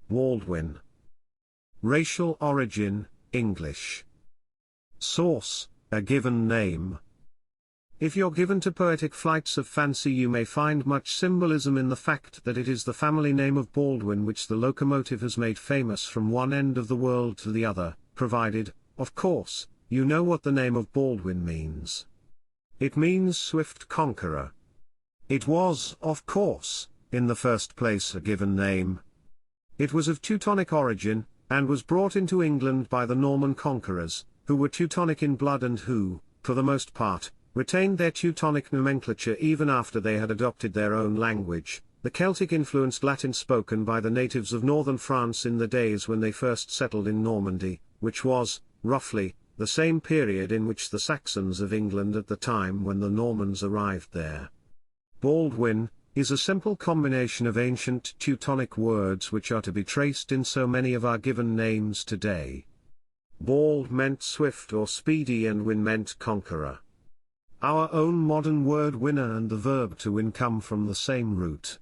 Baldwin. Racial origin, English. Source, a given name. If you're given to poetic flights of fancy, you may find much symbolism in the fact that it is the family name of Baldwin which the locomotive has made famous from one end of the world to the other, provided, of course, you know what the name of Baldwin means. It means swift conqueror. It was, of course, in the first place a given name. It was of Teutonic origin, and was brought into England by the Norman conquerors, who were Teutonic in blood and who, for the most part, retained their Teutonic nomenclature even after they had adopted their own language, the Celtic-influenced Latin spoken by the natives of northern France in the days when they first settled in Normandy, which was, roughly, the same period in which the Saxons of England at the time when the Normans arrived there. Baldwin is a simple combination of ancient Teutonic words which are to be traced in so many of our given names today. Bald meant swift or speedy and win meant conqueror. Our own modern word winner and the verb to win come from the same root.